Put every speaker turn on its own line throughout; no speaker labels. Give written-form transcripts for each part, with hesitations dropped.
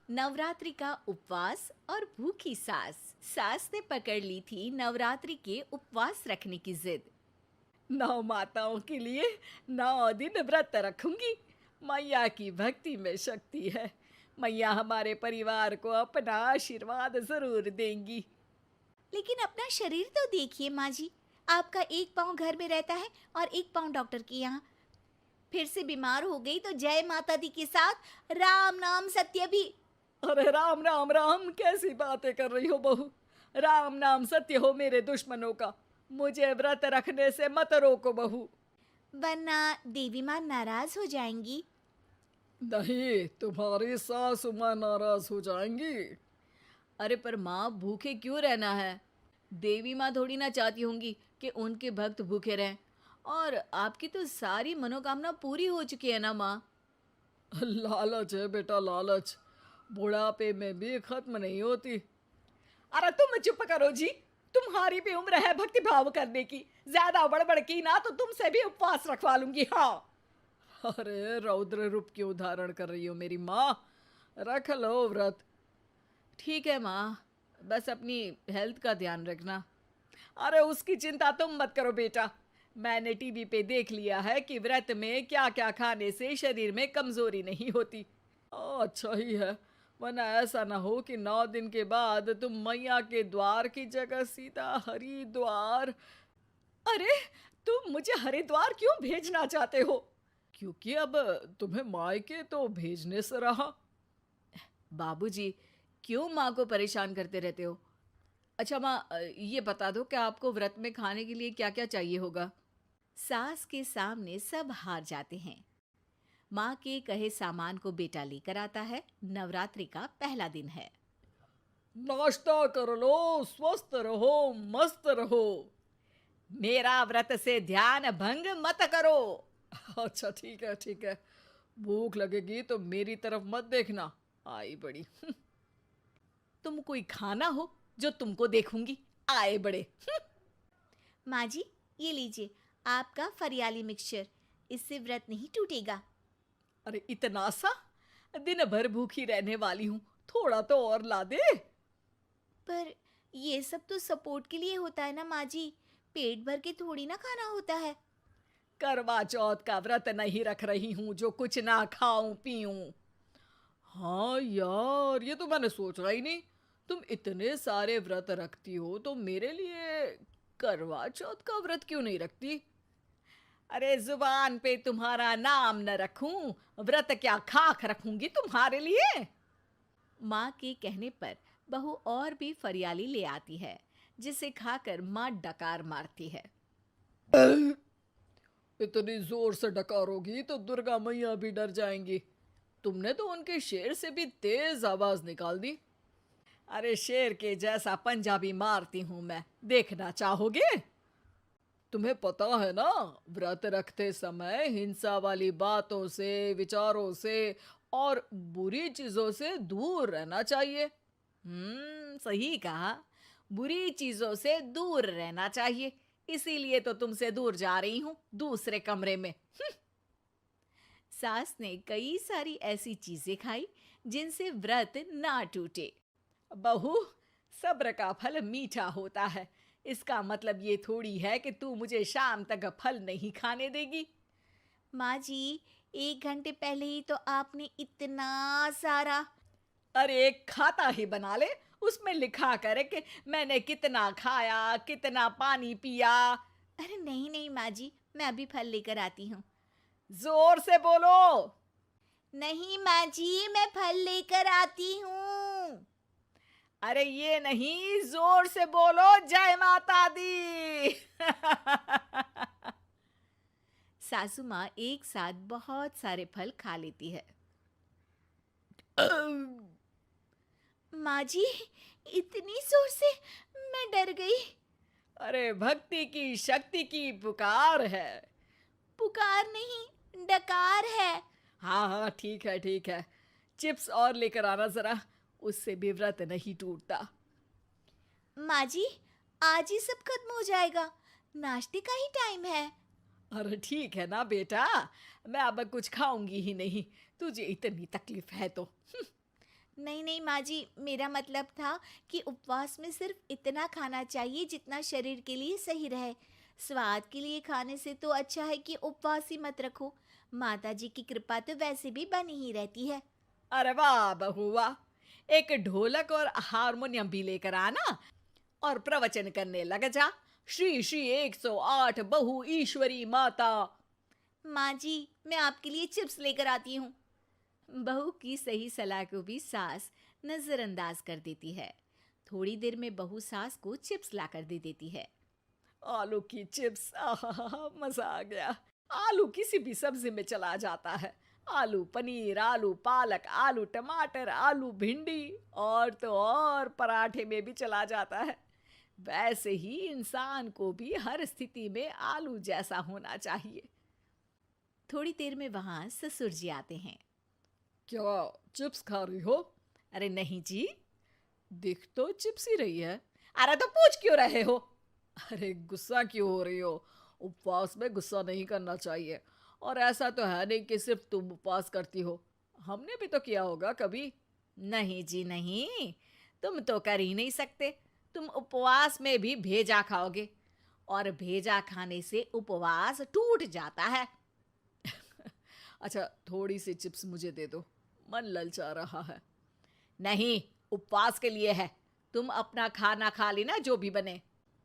नवरात्रि का उपवास और भूखी सास। सास ने पकड़ ली थी नवरात्रि के उपवास रखने की जिद।
9 माताओं के लिए 9 दिन व्रत रखूंगी। मैया की भक्ति में शक्ति है। मैया हमारे परिवार को अपना आशीर्वाद जरूर देंगी।
लेकिन अपना शरीर तो देखिए माँ जी, आपका एक पाँव घर में रहता है और एक पाँव डॉक्टर के यहाँ। फिर से बीमार हो गई तो जय माता दी के साथ राम नाम सत्य भी।
अरे राम राम राम, कैसी बातें कर रही हो बहू। राम नाम सत्य हो मेरे दुश्मनों का। मुझे व्रत रखने से मत रोको बहू।
वरना देवी माँ नाराज हो जाएंगी।
नहीं, तुम्हारी सासू माँ नाराज हो जाएंगी।
अरे पर माँ, भूखे क्यों रहना है? देवी माँ थोड़ी ना चाहती होंगी कि उनके भक्त भूखे रहें। और आपकी तो सारी मनोकामना पूरी हो चुकी है ना माँ।
लालच है बेटा, लालच बुढ़ापे में भी खत्म नहीं होती। अरे तुम चुप करो जी। तुम्हारी भी उम्र है भक्ति भाव करने की। ज्यादा बड़बड़ की ना तो तुमसे भी उपवास रखवा लूंगी। हाँ। अरे रौद्र रूप क्यों धारण कर रही हो मेरी माँ। रख लो व्रत।
ठीक है माँ, बस अपनी हेल्थ का ध्यान रखना।
अरे उसकी चिंता तुम मत करो बेटा। मैंने टीवी पे देख लिया है कि व्रत में क्या क्या खाने से शरीर में कमजोरी नहीं होती। अच्छा ही है, वरना ऐसा ना हो कि 9 दिन के बाद तुम मैया के द्वार की जगह सीधा हरिद्वार। अरे तुम मुझे हरिद्वार क्यों भेजना चाहते हो? क्योंकि अब तुम्हें मायके तो भेजने से रहा।
बाबूजी, क्यों माँ को परेशान करते रहते हो? अच्छा माँ, ये बता दो कि आपको व्रत में खाने के लिए क्या क्या चाहिए होगा। सास के सामने सब हार जाते हैं। माँ के कहे सामान को बेटा लेकर आता है। नवरात्रि का पहला दिन है।
नाश्ता कर लो, स्वस्थ रहो, मस्त रहो।
मेरा व्रत से ध्यान भंग मत करो।
अच्छा ठीक है ठीक है। भूख लगेगी तो मेरी तरफ मत देखना। आई बड़ी।
तुम कोई खाना हो जो तुमको देखूंगी, आए बड़े। माँ जी, ये लीजिए आपका फरियाली मिक्सचर। इससे व्रत नहीं टूटेगा।
अरे इतना सा? दिन भर भूखी रहने वाली हूँ, थोड़ा तो और ला दे।
पर ये सब तो सपोर्ट के लिए होता है ना माँ जी, पेट भर के थोड़ी ना खाना होता है।
करवा चौथ का व्रत नहीं रख रही हूँ जो कुछ ना खाऊं पीऊं। हाँ यार, ये तो मैंने सोचा ही नहीं। तुम इतने सारे व्रत रखती हो तो मेरे लिए करवा चौथ का व्रत क्यों नहीं रखती? अरे जुबान पे तुम्हारा नाम न रखूं, व्रत क्या खाक रखूंगी तुम्हारे लिए।
माँ के कहने पर बहू और भी फरियाली ले आती है, जिसे खाकर माँ डकार मारती है।
इतनी जोर से डकारोगी तो दुर्गा मैया भी डर जाएंगी। तुमने तो उनके शेर से भी तेज आवाज निकाल दी। अरे शेर के जैसा पंजाबी मारती हूं मैं, देखना चाहोगे? तुम्हें पता है ना, व्रत रखते समय हिंसा वाली बातों से, विचारों से और बुरी चीजों से दूर रहना चाहिए।
सही कहा। बुरी चीजों से दूर रहना चाहिए। इसीलिए तो तुमसे दूर जा रही हूँ, दूसरे कमरे में। सास ने कई सारी ऐसी चीजें खाई जिनसे व्रत ना टूटे।
बहू, सब्र का फल मीठा होता है। इसका मतलब ये थोड़ी है कि तू मुझे शाम तक फल नहीं खाने देगी।
माँ जी, 1 घंटे पहले ही तो आपने इतना सारा।
अरे एक खाता ही बना ले, उसमें लिखा करे कि मैंने कितना खाया, कितना पानी पिया।
अरे नहीं नहीं माँ जी, मैं अभी फल लेकर आती हूँ।
जोर से बोलो।
नहीं माँ जी, मैं फल लेकर आती हूँ।
अरे ये नहीं, जोर से बोलो, जय माता दी।
सासू माँ एक साथ बहुत सारे फल खा लेती है। माँ जी, इतनी जोर से मैं डर गई।
अरे भक्ति की शक्ति की पुकार है।
पुकार नहीं, डकार है।
हाँ हाँ ठीक है ठीक है। चिप्स और लेकर आना जरा, उससे भी व्रत नहीं टूटता।
माँ जी, आज ही सब खत्म हो जाएगा, नाश्ते का ही टाइम है।
अरे ठीक है ना बेटा, मैं अब कुछ खाऊंगी ही नहीं, तुझे इतनी तकलीफ है तो।
नहीं नहीं माँ जी, मेरा मतलब था कि उपवास में सिर्फ इतना खाना चाहिए जितना शरीर के लिए सही रहे। स्वाद के लिए खाने से तो अच्छा है कि उपवास ही मत रखो। माता जी की कृपा तो वैसे भी बनी ही रहती है।
अरे वाह बहू वाह! एक ढोलक और हारमोनियम भी लेकर आना और प्रवचन करने लग जा। श्री श्री 108 बहु ईश्वरी माता।
माँ जी, मैं आपके लिए चिप्स लेकर आती हूँ।
बहू की सही सलाह को भी सास नजरअंदाज कर देती है। थोड़ी देर में बहू सास को चिप्स लाकर दे देती है।
आलू की चिप्स, आहा मजा आ गया। आलू किसी भी सब्जी में चला जाता है। आलू पनीर, आलू पालक, आलू टमाटर, आलू भिंडी और तो और पराठे में भी चला जाता है। वैसे ही इंसान को भी हर स्थिति में आलू जैसा होना चाहिए।
थोड़ी देर में वहां ससुर जी आते हैं।
क्या चिप्स खा रही हो? अरे नहीं जी, दिख तो चिप्स ही रही है। अरे तो पूछ क्यों रहे हो? अरे गुस्सा क्यों हो रही हो? उपवास में गुस्सा नहीं करना चाहिए। और ऐसा तो है नहीं कि सिर्फ तुम उपवास करती हो, हमने भी तो किया होगा कभी।
नहीं जी नहीं, तुम तो कर ही नहीं सकते। तुम उपवास में भी भेजा खाओगे और भेजा खाने से उपवास टूट जाता है।
अच्छा थोड़ी सी चिप्स मुझे दे दो, मन ललचा रहा है।
नहीं, उपवास के लिए है। तुम अपना खाना खा लेना जो भी बने।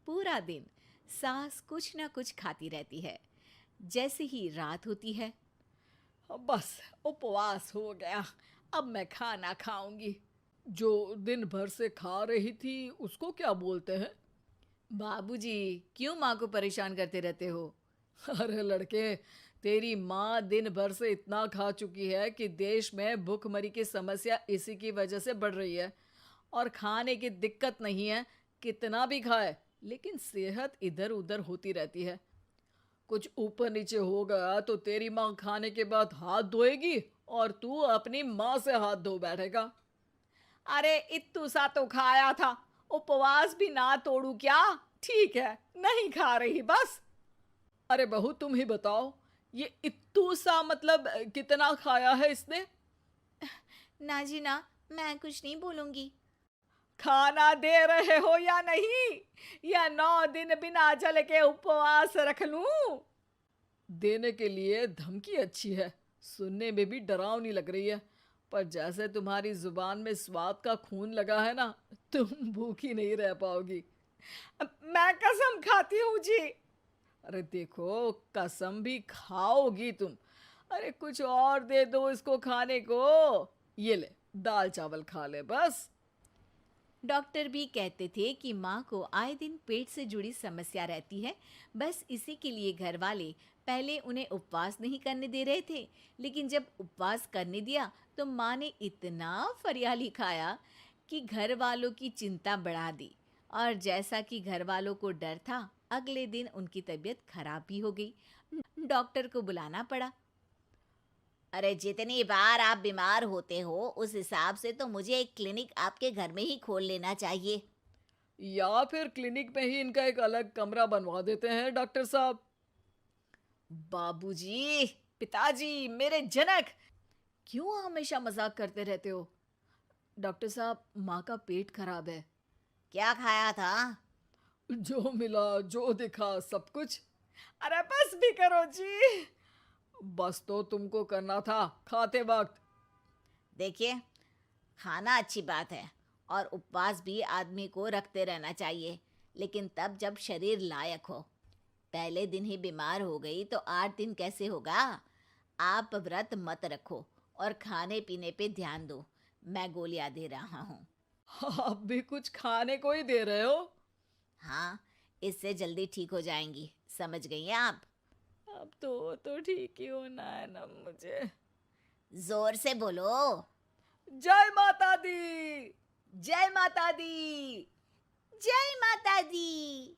पूरा दिन सास कुछ ना कुछ खाती रहती है। जैसे ही रात होती है,
बस उपवास हो गया, अब मैं खाना खाऊंगी। जो दिन भर से खा रही थी उसको क्या बोलते हैं?
बाबूजी क्यों माँ को परेशान करते रहते हो?
अरे लड़के, तेरी माँ दिन भर से इतना खा चुकी है कि देश में भूखमरी की समस्या इसी की वजह से बढ़ रही है। और खाने की दिक्कत नहीं है, कितना भी खाए लेकिन सेहत इधर उधर होती रहती है। कुछ ऊपर नीचे हो गया तो तेरी माँ खाने के बाद हाथ धोएगी और तू अपनी माँ से हाथ धो बैठेगा। अरे इत्तू सा तो खाया था, उपवास भी ना तोड़ू क्या? ठीक है, नहीं खा रही बस। अरे बहू तुम ही बताओ, ये इत्तू सा मतलब कितना खाया है इसने?
ना जी ना, मैं कुछ नहीं बोलूंगी।
खाना दे रहे हो या नहीं, या 9 दिन बिना जल के उपवास रख लूं? देने के लिए धमकी अच्छी है, सुनने में भी डरावनी लग रही है। पर जैसे तुम्हारी जुबान में स्वाद का खून लगा है ना, तुम भूखी नहीं रह पाओगी। मैं कसम खाती हूँ जी। अरे देखो, कसम भी खाओगी तुम। अरे कुछ और दे दो इसको खाने को। ये ले, दाल चावल खा ले बस।
डॉक्टर भी कहते थे कि माँ को आए दिन पेट से जुड़ी समस्या रहती है। बस इसी के लिए घर वाले पहले उन्हें उपवास नहीं करने दे रहे थे, लेकिन जब उपवास करने दिया तो माँ ने इतना फरियाली खाया कि घर वालों की चिंता बढ़ा दी। और जैसा कि घर वालों को डर था, अगले दिन उनकी तबीयत खराब भी हो गई। डॉक्टर को बुलाना पड़ा।
अरे जितनी बार आप बीमार होते हो उस हिसाब से तो मुझे एक क्लिनिक आपके घर में ही खोल लेना चाहिए।
या फिर क्लिनिक में ही इनका एक अलग कमरा बनवा देते हैं डॉक्टर साहब।
बाबूजी, पिताजी, मेरे जनक, क्यों हमेशा मजाक करते रहते हो? डॉक्टर साहब, माँ का पेट खराब है।
क्या खाया था?
जो मिला जो दिखा सब कुछ। अरे बस भी करो जी। बस तो तुमको करना था खाते वक्त।
देखिए, खाना अच्छी बात है और उपवास भी आदमी को रखते रहना चाहिए, लेकिन तब जब शरीर लायक हो। पहले दिन ही बीमार हो गई तो 8 दिन कैसे होगा? आप व्रत मत रखो और खाने पीने पे ध्यान दो। मैं गोलियां दे रहा हूँ।
आप भी कुछ खाने को ही दे रहे हो?
हाँ, इससे जल्दी ठीक हो जाएंगी, समझ गई हैं आप?
अब तो ठीक ही होना है ना मुझे।
जोर से बोलो।
जय माता दी।
जय माता दी।
जय माता दी।